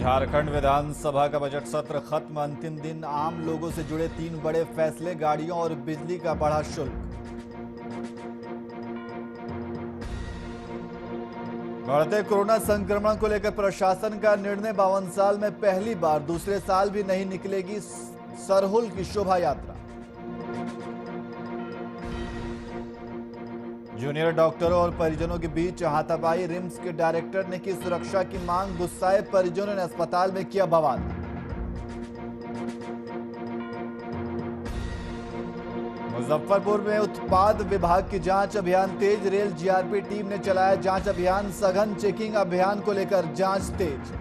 झारखंड विधानसभा का बजट सत्र खत्म। अंतिम दिन आम लोगों से जुड़े 3 बड़े फैसले, गाड़ियों और बिजली का बढ़ा शुल्क। बढ़ते कोरोना संक्रमण को लेकर प्रशासन का निर्णय, 52 साल में पहली बार दूसरे साल भी नहीं निकलेगी सरहुल की शोभा यात्रा। जूनियर डॉक्टरों और परिजनों के बीच हाथापाई, रिम्स के डायरेक्टर ने की सुरक्षा की मांग, गुस्साए परिजनों ने अस्पताल में किया बवाल। मुजफ्फरपुर में उत्पाद विभाग की जांच अभियान तेज, रेल जीआरपी टीम ने चलाया जांच अभियान, सघन चेकिंग अभियान को लेकर जांच तेज।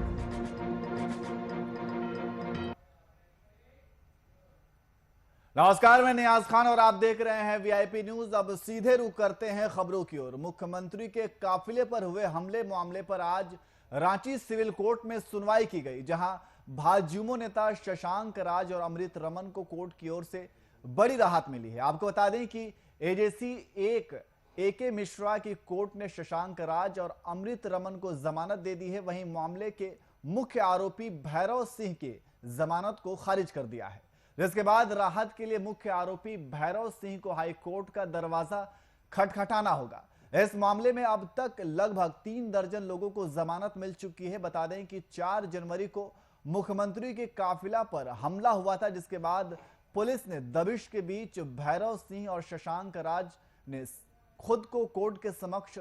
नमस्कार, मैं नियाज खान और आप देख रहे हैं वीआईपी न्यूज। अब सीधे रुख करते हैं खबरों की ओर। मुख्यमंत्री के काफिले पर हुए हमले मामले पर आज रांची सिविल कोर्ट में सुनवाई की गई, जहां भाजयुमो नेता शशांक राज और अमृत रमन को कोर्ट की ओर से बड़ी राहत मिली है। आपको बता दें कि एजेसी ए के मिश्रा की कोर्ट ने शशांक राज और अमृत रमन को जमानत दे दी है। वहीं मामले के मुख्य आरोपी भैरव सिंह की जमानत को खारिज कर दिया है, जिसके बाद राहत के लिए मुख्य आरोपी भैरव सिंह को हाईकोर्ट का दरवाजा खटखटाना होगा। इस मामले में अब तक लगभग 3 दर्जन लोगों को जमानत मिल चुकी है। बता दें कि 4 जनवरी को मुख्यमंत्री के काफिला पर हमला हुआ था, जिसके बाद पुलिस ने दबिश के बीच भैरव सिंह और शशांक राज ने खुद को कोर्ट के समक्ष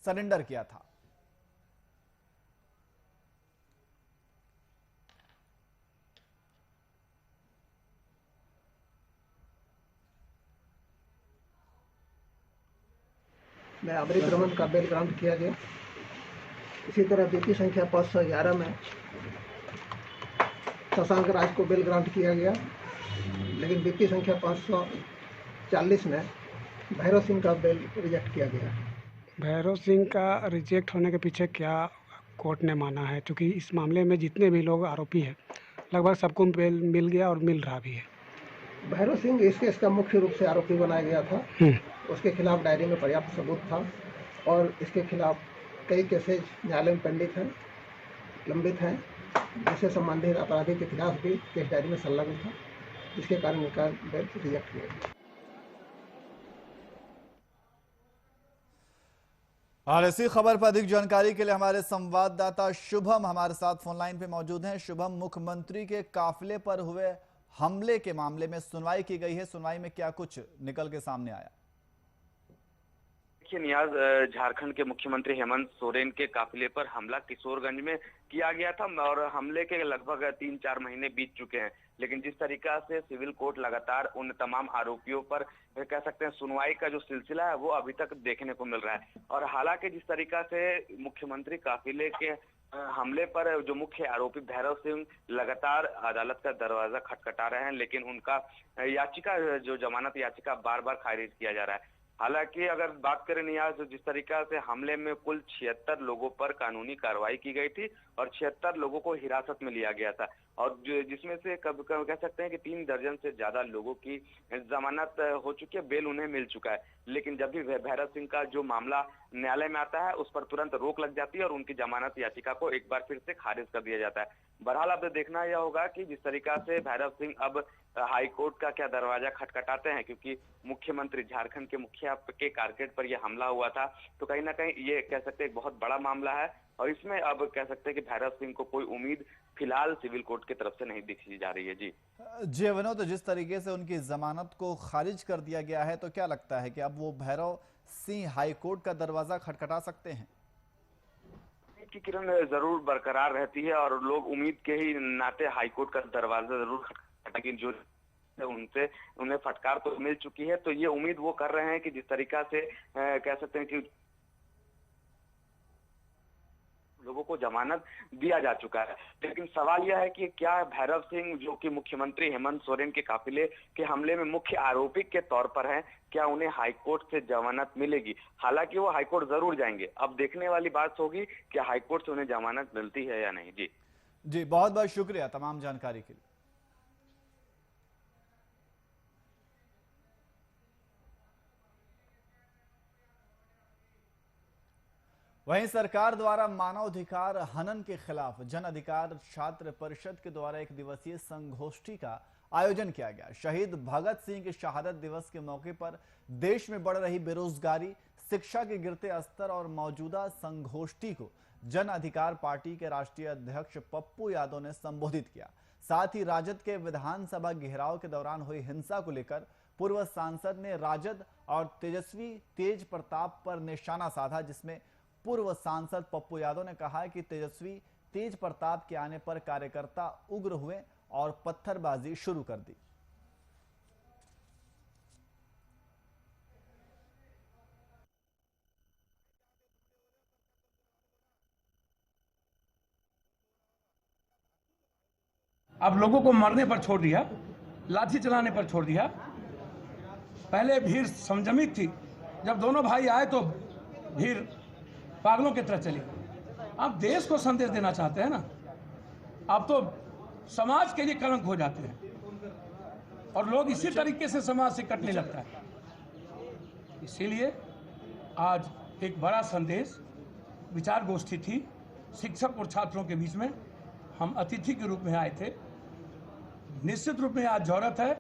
सरेंडर किया था। में अमृत रमन का बेल ग्रांट किया गया। इसी तरह बीपी संख्या 511 में शशांक राज को बेल ग्रांट किया गया, लेकिन बीपी संख्या 540 में भैरव सिंह का बेल रिजेक्ट किया गया। भैरव सिंह का रिजेक्ट होने के पीछे क्या कोर्ट ने माना है? क्योंकि इस मामले में जितने भी लोग आरोपी हैं लगभग सबको बेल मिल गया और मिल रहा भी है। भैरव सिंह इस केस का मुख्य रूप से आरोपी बनाया गया था। उसके खिलाफ डायरी में पर्याप्त सबूत था और इसके खिलाफ कई केसेज न्यायालय में पेंडिंग हैं, लंबित हैं, जिससे संबंधित आपराधिक इतिहास भी केस डायरी में संलग्न था, जिसके कारण इनका बेल रिजेक्ट किया गया। और इसी खबर पर अधिक जानकारी के लिए हमारे संवाददाता शुभम हमारे साथ फोन लाइन पे मौजूद हैं। शुभम, मुख्यमंत्री के काफिले पर हुए हमले के मामले में सुनवाई की गई है, सुनवाई में क्या कुछ निकल के सामने आया? देखिए नियाज, झारखंड के मुख्यमंत्री हेमंत सोरेन के काफिले पर हमला किशोरगंज में किया गया था और हमले के लगभग 3-4 महीने बीत चुके हैं, लेकिन जिस तरीका से सिविल कोर्ट लगातार उन तमाम आरोपियों पर कह सकते हैं सुनवाई का जो सिलसिला है वो अभी तक देखने को मिल रहा है। और हालांकि जिस तरीका से मुख्यमंत्री काफिले के हमले पर जो मुख्य आरोपी भैरव सिंह लगातार अदालत का दरवाजा खटखटा रहे हैं, लेकिन उनका याचिका जो जमानत याचिका बार बार खारिज किया जा रहा है। हालांकि अगर बात करें नियाज, तो जिस तरीका से हमले में कुल 76 लोगों पर कानूनी कार्रवाई की गई थी और 76 लोगों को हिरासत में लिया गया था, और जिसमें से कब कह सकते हैं कि 3 दर्जन से ज्यादा लोगों की जमानत हो चुकी है, बेल उन्हें मिल चुका है। लेकिन जब भी भैरव सिंह का जो मामला न्यायालय में आता है उस पर तुरंत रोक लग जाती है और उनकी जमानत याचिका को एक बार फिर से खारिज कर दिया जाता है। बहरहाल अब देखना यह होगा कि जिस तरीका से भैरव सिंह अब हाई कोर्ट का क्या दरवाजा खटखटाते हैं, क्योंकि मुख्यमंत्री झारखंड के मुखिया के कारकेड पर यह हमला हुआ था, तो कहीं ना कहीं ये कह सकते हैं एक बहुत बड़ा मामला है और इसमें अब कह सकते हैं कि भैरव सिंह को कोई उम्मीद फिलहाल सिविल कोर्ट की तरफ से नहीं दिखी जा रही है। जी विनोद, तो जिस तरीके से उनकी जमानत को खारिज कर दिया गया है, तो क्या लगता है कि अब वो भैरव सिंह हाईकोर्ट का दरवाजा खटखटा सकते हैं? की किरण जरूर बरकरार रहती है और लोग उम्मीद के ही नाते हाईकोर्ट का दरवाजा जरूर खटखटा, लेकिन जो उनसे उन्हें फटकार तो मिल चुकी है, तो ये उम्मीद वो कर रहे हैं कि जिस तरीका से कह सकते हैं कि लोगों को जमानत दिया जा चुका है। लेकिन सवाल यह है कि क्या भैरव सिंह, जो कि मुख्यमंत्री हेमंत सोरेन के काफिले के हमले में मुख्य आरोपी के तौर पर हैं, क्या उन्हें हाईकोर्ट से जमानत मिलेगी? हालांकि वो हाईकोर्ट जरूर जाएंगे, अब देखने वाली बात होगी कि हाईकोर्ट से उन्हें जमानत मिलती है या नहीं। जी बहुत बहुत शुक्रिया तमाम जानकारी के लिए। वहीं सरकार द्वारा मानवाधिकार हनन के खिलाफ जन अधिकार छात्र परिषद के द्वारा एक दिवसीय संगोष्ठी का आयोजन किया गया। शहीद भगत सिंह के शहादत दिवस के मौके पर देश में बढ़ रही बेरोजगारी, शिक्षा के गिरते स्तर और मौजूदा संगोष्ठी को जन अधिकार पार्टी के राष्ट्रीय अध्यक्ष पप्पू यादव ने संबोधित किया। साथ ही राजद के विधानसभा घेराव के दौरान हुई हिंसा को लेकर पूर्व सांसद ने राजद और तेजस्वी तेज प्रताप पर निशाना साधा, जिसमें पूर्व सांसद पप्पू यादव ने कहा कि तेजस्वी तेज प्रताप के आने पर कार्यकर्ता उग्र हुए और पत्थरबाजी शुरू कर दी। अब लोगों को मरने पर छोड़ दिया, लाठी चलाने पर छोड़ दिया। पहले भीड़ संयमित थी, जब दोनों भाई आए तो भीड़ पागलों की तरह चली। आप देश को संदेश देना चाहते हैं ना, आप तो समाज के लिए कलंक हो जाते हैं और लोग इसी तरीके से समाज से कटने लगता है। इसीलिए आज एक बड़ा संदेश विचार गोष्ठी थी, शिक्षक और छात्रों के बीच में हम अतिथि के रूप में आए थे। निश्चित रूप में आज जरूरत है।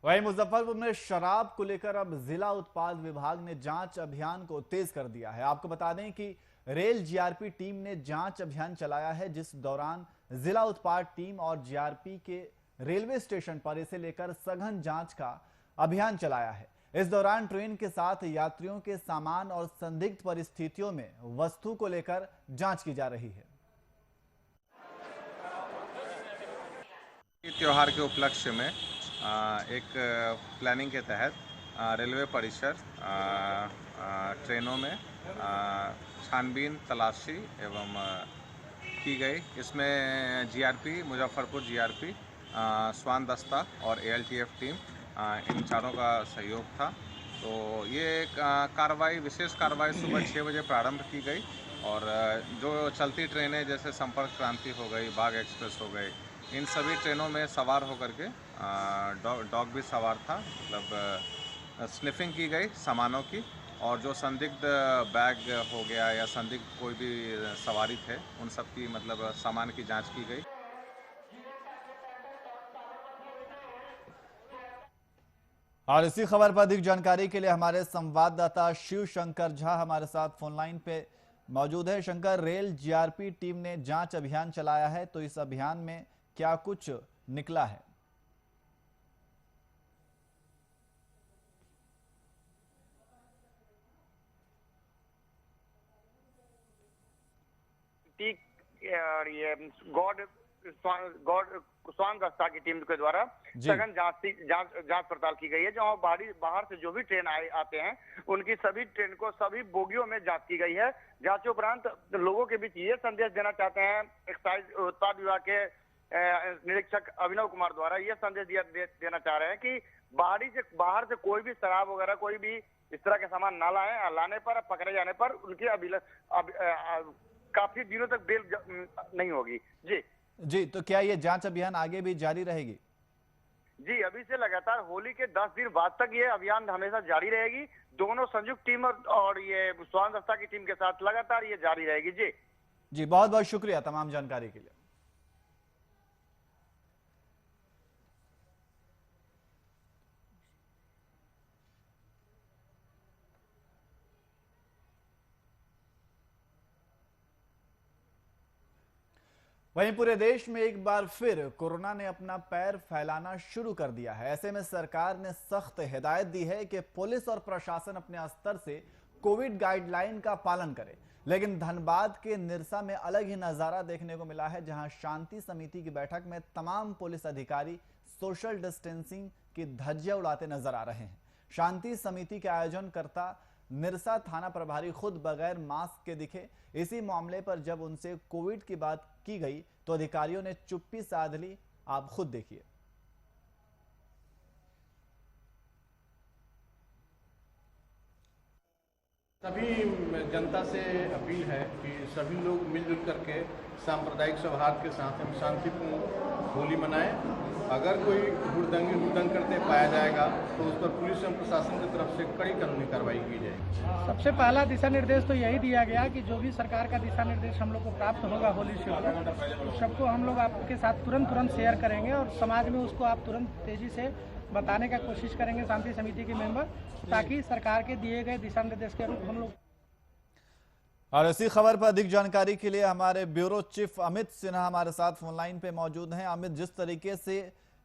वहीं मुजफ्फरपुर में शराब को लेकर अब जिला उत्पाद विभाग ने जांच अभियान को तेज कर दिया है। आपको बता दें कि रेल जीआरपी टीम ने जांच अभियान चलाया है, जिस दौरान जिला उत्पाद टीम और जीआरपी के रेलवे स्टेशन पर इसे लेकर सघन जांच का अभियान चलाया है। इस दौरान ट्रेन के साथ यात्रियों के सामान और संदिग्ध परिस्थितियों में वस्तु को लेकर जांच की जा रही है। त्योहार के उपलक्ष्य में एक प्लानिंग के तहत रेलवे परिसर ट्रेनों में छानबीन तलाशी एवं की गई। इसमें जीआरपी मुजफ्फरपुर जीआरपी, स्वान दस्ता और एएलटीएफ टीम, इन चारों का सहयोग था। तो ये कार्रवाई, विशेष कार्रवाई सुबह 6 बजे प्रारंभ की गई और जो चलती ट्रेनें जैसे संपर्क क्रांति हो गई, बाघ एक्सप्रेस हो गई, इन सभी ट्रेनों में सवार होकर के डॉग भी सवार था। मतलब स्निफिंग की गई सामानों की और जो संदिग्ध बैग हो गया या संदिग्ध कोई भी सवारी थे, उन सब की मतलब सामान की जांच की गई। और इसी खबर पर अधिक जानकारी के लिए हमारे संवाददाता शिव शंकर झा हमारे साथ फोन लाइन पे मौजूद है। शंकर, रेल जीआरपी टीम ने जांच अभियान चलाया है, तो इस अभियान में क्या कुछ निकला है? और ये गॉड स्वान दस्ता की टीम के द्वारा सघन जांच पड़ताल की गई है। जहां बाहर से जो भी ट्रेन आते हैं, उनकी सभी ट्रेन को सभी बोगियों में जांच की गई है। जांच उपरांत लोगों के बीच ये संदेश देना चाहते हैं एक्साइज उत्पाद विभाग के निरीक्षक अभिनव कुमार द्वारा ये संदेश देना चाह रहे हैं कि बाहर से कोई भी शराब वगैरह कोई भी इस तरह के सामान ना लाएं। लाने पर, पकड़े जाने पर उनकी काफी दिनों तक बेल नहीं होगी। जी, तो क्या ये जांच अभियान आगे भी जारी रहेगी? जी, अभी से लगातार होली के 10 दिन बाद तक ये अभियान हमेशा जारी रहेगी। दोनों संयुक्त टीम और ये स्वान दस्ता की टीम के साथ लगातार ये जारी रहेगी। जी, बहुत बहुत शुक्रिया तमाम जानकारी के लिए। वहीं पूरे देश में एक बार फिर कोरोना ने अपना पैर फैलाना शुरू कर दिया है। ऐसे में सरकार ने सख्त हिदायत दी है कि पुलिस और प्रशासन अपने स्तर से कोविड गाइडलाइन का पालन करे। लेकिन धनबाद के निरसा में अलग ही नजारा देखने को मिला है, जहां शांति समिति की बैठक में तमाम पुलिस अधिकारी सोशल डिस्टेंसिंग की धज्जियां उड़ाते नजर आ रहे हैं। शांति समिति के आयोजनकर्ता निरसा थाना प्रभारी खुद बगैर मास्क के दिखे। इसी मामले पर जब उनसे कोविड की बात की गई तो अधिकारियों ने चुप्पी साध ली। आप खुद देखिए। सभी जनता से अपील है कि सभी लोग मिलजुल करके सांप्रदायिक सौहार्द के साथ हम शांतिपूर्ण होली मनाएं। अगर कोई हुड़दंग करते पाया जाएगा तो उस पर पुलिस एवं प्रशासन की तरफ से कड़ी कानूनी कार्रवाई की जाएगी। सबसे पहला दिशा निर्देश तो यही दिया गया कि जो भी सरकार का दिशा निर्देश हम लोग को प्राप्त होगा होली से उस सबको हम लोग आपके साथ तुरंत शेयर करेंगे और समाज में उसको आप तुरंत तेजी से बताने का कोशिश करेंगे शांति समिति के मेंबर, ताकि सरकार के दिए गए दिशा निर्देश के अनुरूप हम लोग। और इसी खबर पर अधिक जानकारी के लिए हमारे ब्यूरो चीफ अमित सिन्हा हमारे साथ फोन लाइन पे मौजूद हैं। अमित, जिस तरीके से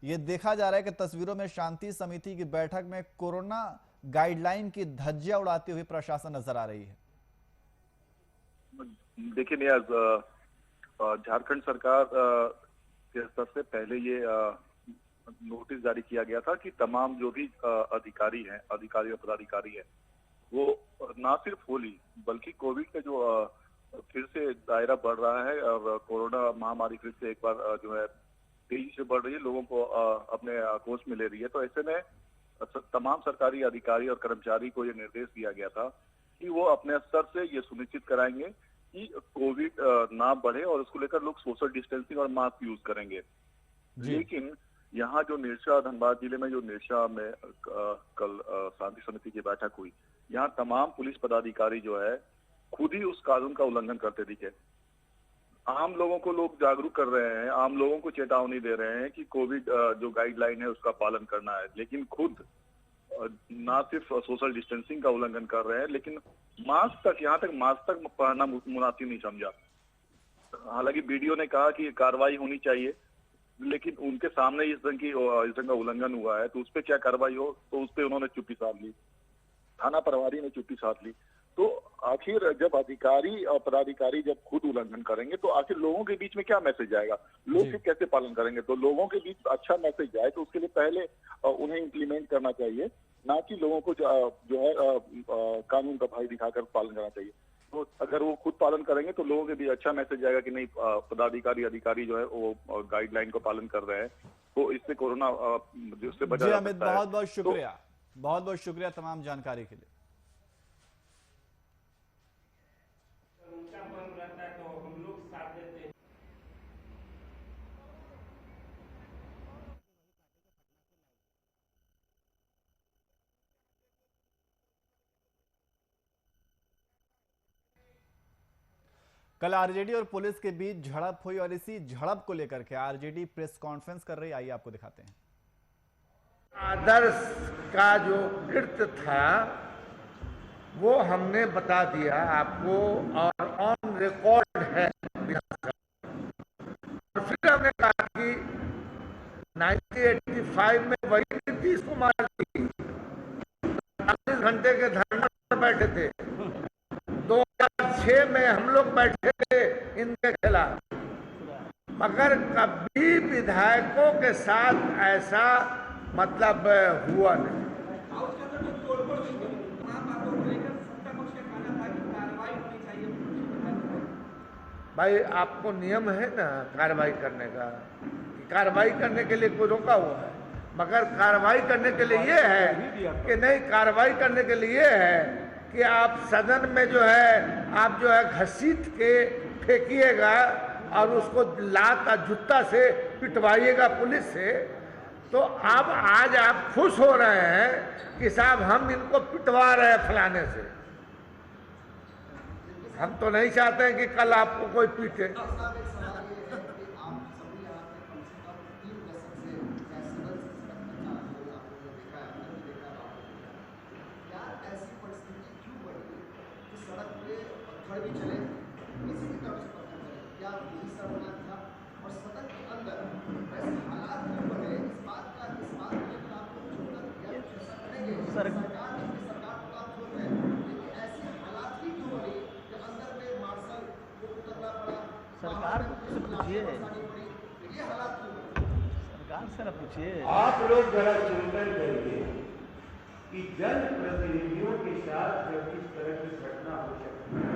ये देखा जा रहा है कि तस्वीरों में शांति समिति की बैठक में कोरोना गाइडलाइन की धज्जियां उड़ाती हुई प्रशासन नजर आ रही है। देखिए नियाज, झारखंड सरकार के स्तर से पहले ये नोटिस जारी किया गया था कि तमाम जो भी अधिकारी और पदाधिकारी हैं, वो ना सिर्फ होली बल्कि कोविड का जो फिर से दायरा बढ़ रहा है और कोरोना महामारी फिर से एक बार जो है तेजी से बढ़ रही है, लोगों को अपने आक्रोश में ले रही है। तो ऐसे में तमाम सरकारी अधिकारी और कर्मचारी को ये निर्देश दिया गया था कि वो अपने स्तर से ये सुनिश्चित कराएंगे कि कोविड ना बढ़े और उसको लेकर लोग सोशल डिस्टेंसिंग और मास्क यूज करेंगे। लेकिन यहाँ जो निरशा, धनबाद जिले में जो निरशा में कल शांति समिति की बैठक हुई, यहाँ तमाम पुलिस पदाधिकारी जो है खुद ही उस कानून का उल्लंघन करते दिखे। आम लोगों को लोग जागरूक कर रहे हैं, आम लोगों को चेतावनी दे रहे हैं कि कोविड जो गाइडलाइन है उसका पालन करना है, लेकिन खुद ना सिर्फ सोशल डिस्टेंसिंग का उल्लंघन कर रहे हैं, लेकिन मास्क तक, यहाँ तक मास्क तक पहनना मुनासिब नहीं समझा। हालांकि वीडियो ने कहा कि कार्रवाई होनी चाहिए, लेकिन उनके सामने इस ढंग का उल्लंघन हुआ है तो उस पर क्या कार्रवाई हो, तो उस पर उन्होंने चुप्पी साध ली, थाना प्रभारी ने चुप्पी साध ली। तो आखिर जब अधिकारी और पदाधिकारी जब खुद उल्लंघन करेंगे तो आखिर लोगों के बीच में क्या मैसेज जाएगा, लोग फिर कैसे पालन करेंगे? तो लोगों के बीच अच्छा मैसेज जाए तो उसके लिए पहले उन्हें इम्प्लीमेंट करना चाहिए, ना कि लोगों को जो है कानून का भय दिखाकर पालन करना चाहिए। तो अगर वो खुद पालन करेंगे तो लोगों के बीच अच्छा मैसेज जाएगा कि नहीं, पदाधिकारी अधिकारी जो है वो गाइडलाइन को पालन कर रहे हैं, तो इससे कोरोना उससे बचा जा सकता है। बहुत बहुत शुक्रिया, बहुत बहुत शुक्रिया तमाम जानकारी के लिए। कल आरजेडी और पुलिस के बीच झड़प हुई और इसी झड़प को लेकर के आरजेडी प्रेस कॉन्फ्रेंस कर रही, आइए आपको दिखाते हैं। आदर्श का जो कृत्य था वो हमने बता दिया आपको और ऑन रिकॉर्ड है। और फिर हमने कहा कि 1985 में वही नीतीश कुमार जी 40 घंटे के धरना पर बैठे थे, 2006 में हम लोग बैठे थे इनके खिलाफ, मगर कभी विधायकों के साथ ऐसा मतलब हुआ नहीं। भाई आपको नियम है ना कार्रवाई करने का, कार्रवाई करने के लिए कोई रोका हुआ है, मगर कार्रवाई करने के लिए ये है कि नहीं, कार्रवाई करने के लिए है कि आप सदन में जो है आप जो है घसीट के फेंकिएगा और उसको लात और जूता से पिटवाइएगा पुलिस से। तो अब आज आप खुश हो रहे हैं कि साहब हम इनको पिटवा रहे हैं फलाने से। हम तो नहीं चाहते हैं कि कल आपको कोई पीटे। सरकार से पूछिए, सरकार से न पूछिए। आप लोग जरा चिंतन करिए कि जनप्रतिनिधियों के साथ जब इस तरह की घटना हो सकती है,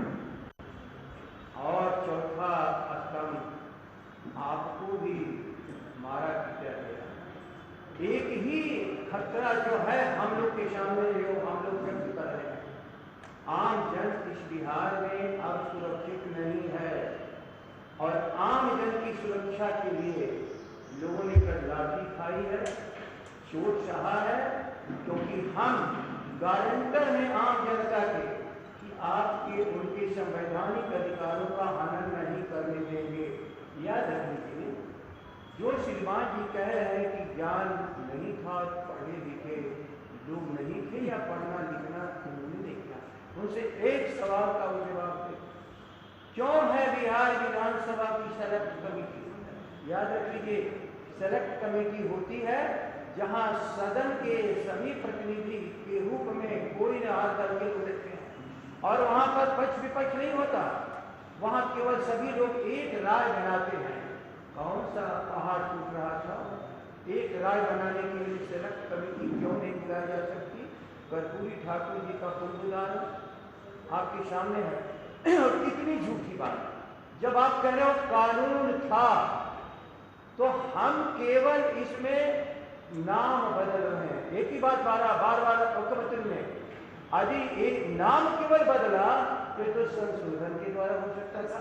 और चौथा स्तंभ आपको भी मारा पीटा गया। एक ही खतरा जो है हम लोग के सामने जो हम लोग व्यक्त कर रहे हैं, आम जन इस बिहार में अब सुरक्षित नहीं है और आम जन की सुरक्षा के लिए लोगों ने कल लाठी खाई है, चोट सहा है, क्योंकि हम गारंटर हैं आम जनता के कि आपके उनके संवैधानिक अधिकारों का हनन नहीं करने देंगे। याद रखिए, जो श्रीमान जी कह रहे हैं कि ज्ञान नहीं था, पढ़े लिखे लोग नहीं थे या पढ़ना लिखना उन्होंने नहीं किया, उनसे एक सवाल का वो जवाब दे, क्यों है बिहार विधानसभा की सेलेक्ट कमेटी? याद रखिए, सेलेक्ट कमेटी होती है जहां सदन के सभी प्रतिनिधि के रूप में कोई न हाथ करके रहते हैं और वहां पर पक्ष विपक्ष नहीं होता, वहां केवल सभी लोग एक राय बनाते हैं। कौन सा पहाड़ टूट रहा था? एक राय बनाने के लिए सेलेक्ट कमेटी क्यों नहीं बुलाई जा सकती? कर्पूरी ठाकुर जी का उदाहरण आपके सामने है। और कितनी झूठी बात, जब आप कह रहे हो कानून था, तो हम केवल इसमें नाम बदल रहे हैं। एक ही बात बार बार मुख्यमंत्री ने यदि एक नाम केवल बदला तो संशोधन के द्वारा हो सकता था।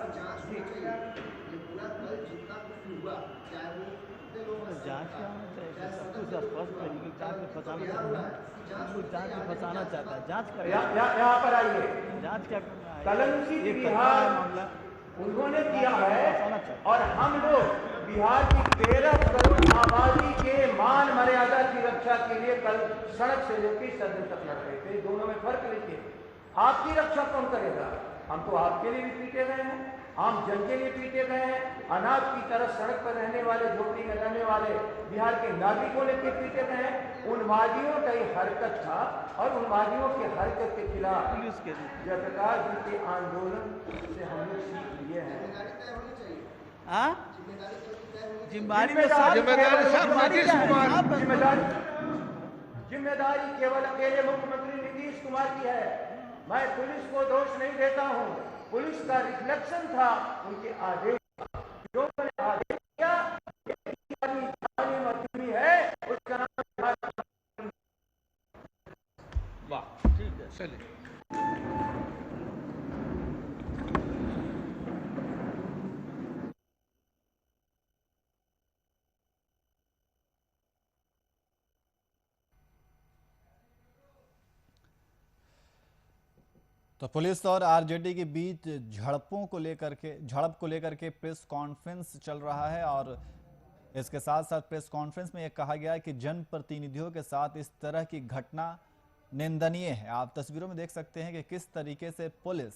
जांच क्या होना चाहिए? सब कुछ स्पष्ट है कि जांच में फंसाना चाहता है, सब कुछ जांच में फंसाना चाहता है। जांच करें, यहाँ पर आइए, जांच क्या करना है? कलंकी बिहार मामला उन्होंने किया है और हम लोग बिहार की 13 करोड़ आबादी के मान मर्यादा की रक्षा के लिए कल सड़क से लेकर सदन तक लड़ रहे थे। दोनों में फर्क लीजिए, आपकी रक्षा कौन करेगा? हम तो आपके लिए भी पीटे गए हैं, आम जन के लिए पीटे गए हैं, अनाथ की तरह सड़क पर रहने वाले, झोपड़ी में रहने वाले बिहार के नागरिकों ने पीटे गए हैं। उन्मादियों का ये हरकत था और उन्मादियों की हरकत के खिलाफ जयप्रकाश जी के आंदोलन से हम लोग सीख लिए हैं। जिम्मेदारी केवल अकेले मुख्यमंत्री नीतीश कुमार की है। मैं पुलिस को दोष नहीं देता हूं, पुलिस का रिफ्लेक्शन था उनके आदेश, जो मैंने आदेश किया है उसका नाम। वाह, ठीक है, चलिए। तो पुलिस और आरजेडी के बीच झड़प को लेकर के प्रेस कॉन्फ्रेंस चल रहा है और इसके साथ साथ प्रेस कॉन्फ्रेंस में यह कहा गया कि जनप्रतिनिधियों के साथ इस तरह की घटना निंदनीय है। आप तस्वीरों में देख सकते हैं कि किस तरीके से पुलिस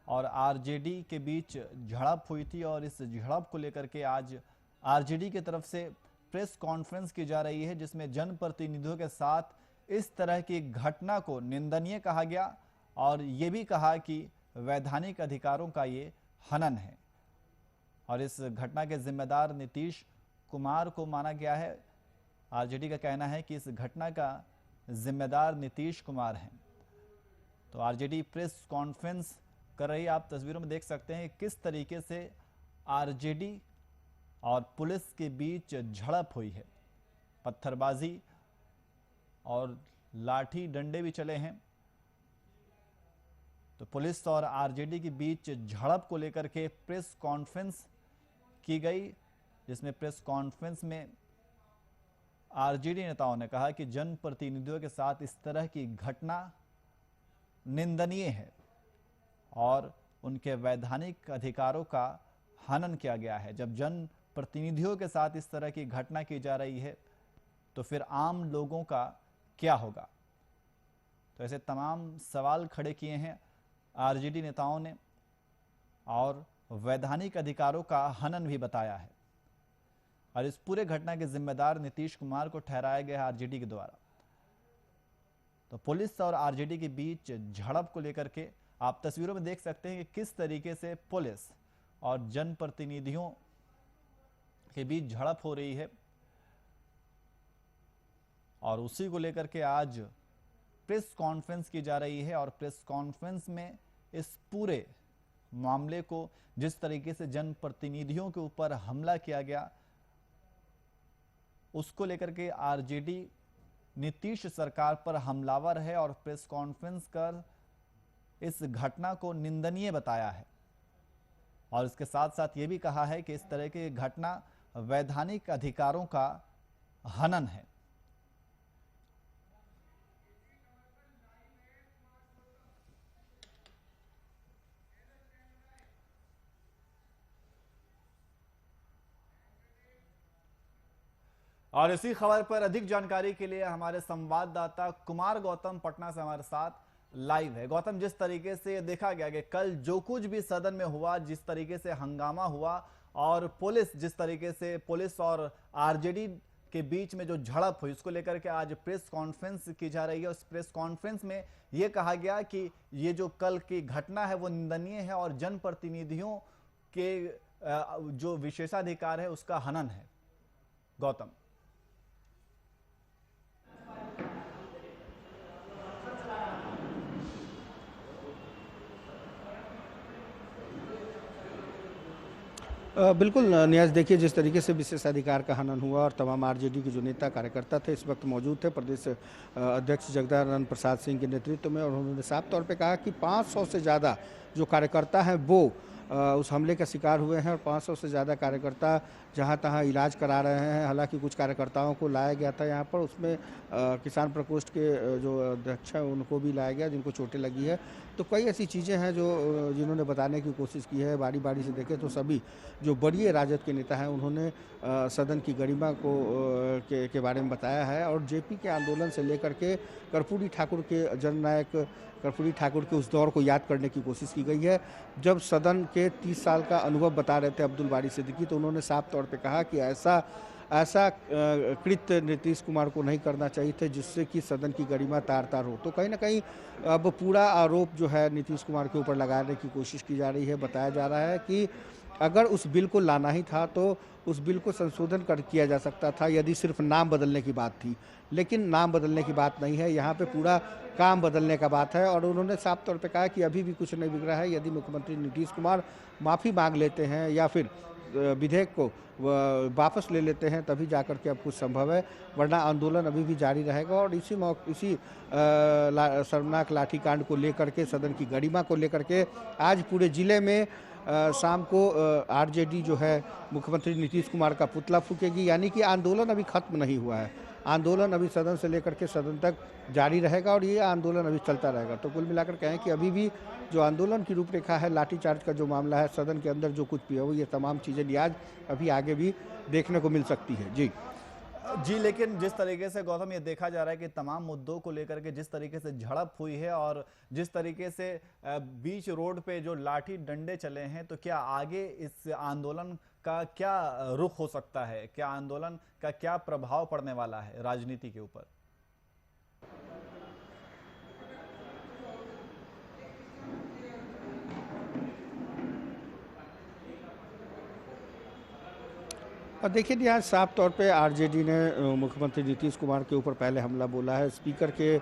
और आरजेडी के बीच झड़प हुई थी और इस झड़प को लेकर के आज आरजेडी की तरफ से प्रेस कॉन्फ्रेंस की जा रही है, जिसमें जनप्रतिनिधियों के साथ इस तरह की घटना को निंदनीय कहा गया और ये भी कहा कि वैधानिक अधिकारों का ये हनन है और इस घटना के जिम्मेदार नीतीश कुमार को माना गया है। आरजेडी का कहना है कि इस घटना का जिम्मेदार नीतीश कुमार हैं। तो आरजेडी प्रेस कॉन्फ्रेंस कर रही है। आप तस्वीरों में देख सकते हैं किस तरीके से आरजेडी और पुलिस के बीच झड़प हुई है। पत्थरबाजी और लाठी डंडे भी चले हैं। तो पुलिस और आरजेडी के बीच झड़प को लेकर के प्रेस कॉन्फ्रेंस की गई, जिसमें प्रेस कॉन्फ्रेंस में आरजेडी नेताओं ने कहा कि जनप्रतिनिधियों के साथ इस तरह की घटना निंदनीय है और उनके वैधानिक अधिकारों का हनन किया गया है। जब जनप्रतिनिधियों के साथ इस तरह की घटना की जा रही है तो फिर आम लोगों का क्या होगा? तो ऐसे तमाम सवाल खड़े किए हैं आरजेडी नेताओं ने और वैधानिक अधिकारों का हनन भी बताया है और इस पूरे घटना के जिम्मेदार नीतीश कुमार को ठहराया गया आरजेडी के द्वारा। तो पुलिस और आरजेडी के बीच झड़प को लेकर के आप तस्वीरों में देख सकते हैं कि किस तरीके से पुलिस और जनप्रतिनिधियों के बीच झड़प हो रही है और उसी को लेकर के आज प्रेस कॉन्फ्रेंस की जा रही है और प्रेस कॉन्फ्रेंस में इस पूरे मामले को, जिस तरीके से जनप्रतिनिधियों के ऊपर हमला किया गया, उसको लेकर के आरजेडी नीतीश सरकार पर हमलावर है और प्रेस कॉन्फ्रेंस कर इस घटना को निंदनीय बताया है और इसके साथ साथ ये भी कहा है कि इस तरह की घटना वैधानिक अधिकारों का हनन है। और इसी खबर पर अधिक जानकारी के लिए हमारे संवाददाता कुमार गौतम पटना से हमारे साथ लाइव है। गौतम, जिस तरीके से देखा गया कि कल जो कुछ भी सदन में हुआ, जिस तरीके से हंगामा हुआ और जिस तरीके से पुलिस और आरजेडी के बीच में जो झड़प हुई, उसको लेकर के आज प्रेस कॉन्फ्रेंस की जा रही है। उस प्रेस कॉन्फ्रेंस में यह कहा गया कि ये जो कल की घटना है वो निंदनीय है और जनप्रतिनिधियों के जो विशेषाधिकार है उसका हनन है। गौतम, बिल्कुल नियाज, देखिए जिस तरीके से विशेषाधिकार का हनन हुआ और तमाम आरजेडी के जो नेता कार्यकर्ता थे इस वक्त मौजूद थे प्रदेश अध्यक्ष जगदानंद प्रसाद सिंह के नेतृत्व में, और उन्होंने साफ तौर पे कहा कि 500 से ज़्यादा जो कार्यकर्ता हैं वो उस हमले का शिकार हुए हैं और 500 से ज़्यादा कार्यकर्ता जहां तहां इलाज करा रहे हैं। हालांकि कुछ कार्यकर्ताओं को लाया गया था यहाँ पर, उसमें किसान प्रकोष्ठ के जो अध्यक्ष हैं उनको भी लाया गया जिनको चोटें लगी है। तो कई ऐसी चीज़ें हैं जो जिन्होंने बताने की कोशिश की है। बारी बारी से देखें तो सभी जो बड़ी राजद के नेता हैं उन्होंने सदन की गरिमा के बारे में बताया है और जेपी के आंदोलन से लेकर के कर्पूरी ठाकुर के जननायक कर्पूरी ठाकुर के उस दौर को याद करने की कोशिश की गई है। जब सदन के 30 साल का अनुभव बता रहे थे अब्दुल बारी सिद्दीकी, तो उन्होंने साफ तौर पे कहा कि ऐसा कृत्य नीतीश कुमार को नहीं करना चाहिए था जिससे कि सदन की गरिमा तार तार हो। तो कहीं ना कहीं अब पूरा आरोप जो है नीतीश कुमार के ऊपर लगाने की कोशिश की जा रही है। बताया जा रहा है कि अगर उस बिल को लाना ही था तो उस बिल को संशोधन किया जा सकता था यदि सिर्फ नाम बदलने की बात थी, लेकिन नाम बदलने की बात नहीं है, यहाँ पे पूरा काम बदलने का बात है। और उन्होंने साफ तौर पे कहा कि अभी भी कुछ नहीं बिगड़ा है। यदि मुख्यमंत्री नीतीश कुमार माफ़ी मांग लेते हैं या फिर विधेयक को वापस ले लेते हैं तभी जाकर के अब कुछ संभव है, वरना आंदोलन अभी भी जारी रहेगा। और इसी शर्मनाक लाठीकांड को लेकर के, सदन की गरिमा को लेकर के आज पूरे जिले में शाम को आरजेडी जो है मुख्यमंत्री नीतीश कुमार का पुतला फूकेगी। यानी कि आंदोलन अभी खत्म नहीं हुआ है, आंदोलन अभी सदन से लेकर के सदन तक जारी रहेगा और ये आंदोलन अभी चलता रहेगा। तो कुल मिलाकर कहें कि अभी भी जो आंदोलन की रूपरेखा है, लाठीचार्ज का जो मामला है, सदन के अंदर जो कुछ भी है वो ये तमाम चीज़ें आज अभी आगे भी देखने को मिल सकती है। जी, लेकिन जिस तरीके से गौतम ये देखा जा रहा है कि तमाम मुद्दों को लेकर के जिस तरीके से झड़प हुई है और जिस तरीके से बीच रोड पे जो लाठी डंडे चले हैं, तो क्या आगे इस आंदोलन का क्या रुख हो सकता है? क्या आंदोलन का क्या प्रभाव पड़ने वाला है राजनीति के ऊपर? और देखिए यहाँ साफ तौर पे आरजेडी ने मुख्यमंत्री नीतीश कुमार के ऊपर पहले हमला बोला है, स्पीकर के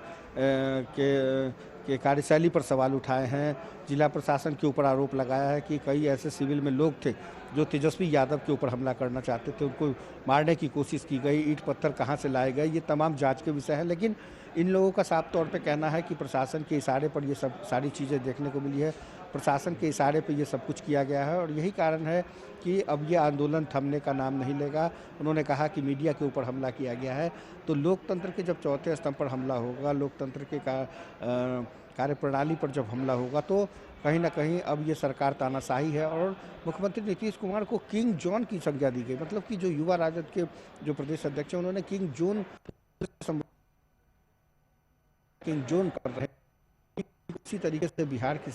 कार्यशैली पर सवाल उठाए हैं, जिला प्रशासन के ऊपर आरोप लगाया है कि कई ऐसे सिविल में लोग थे जो तेजस्वी यादव के ऊपर हमला करना चाहते थे, उनको मारने की कोशिश की गई, ईंट पत्थर कहाँ से लाए गए, ये तमाम जांच के विषय है। लेकिन इन लोगों का साफ तौर पे कहना है कि प्रशासन के इशारे पर ये सब सारी चीज़ें देखने को मिली है, प्रशासन के इशारे पे ये सब कुछ किया गया है और यही कारण है कि अब ये आंदोलन थमने का नाम नहीं लेगा। उन्होंने कहा कि मीडिया के ऊपर हमला किया गया है, तो लोकतंत्र के जब चौथे स्तंभ पर हमला होगा, लोकतंत्र के कार्यप्रणाली पर जब हमला होगा, तो कहीं ना कहीं अब ये सरकार तानाशाही है। और मुख्यमंत्री नीतीश कुमार को किंग जॉन की संज्ञा दी गई, मतलब कि जो युवा राजद के जो प्रदेश अध्यक्ष हैं उन्होंने किंग जॉन कर रहे हैं। इसी तरीके से बिहार की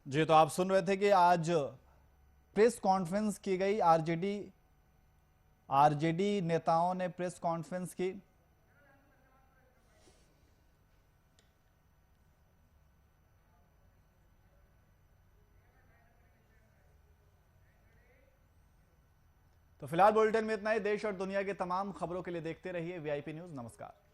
जी, तो आप सुन रहे थे कि आज प्रेस कॉन्फ्रेंस की गई, आरजेडी नेताओं ने प्रेस कॉन्फ्रेंस की। तो फिलहाल बुलेटिन में इतना ही। देश और दुनिया की तमाम खबरों के लिए देखते रहिए वीआईपी न्यूज। नमस्कार।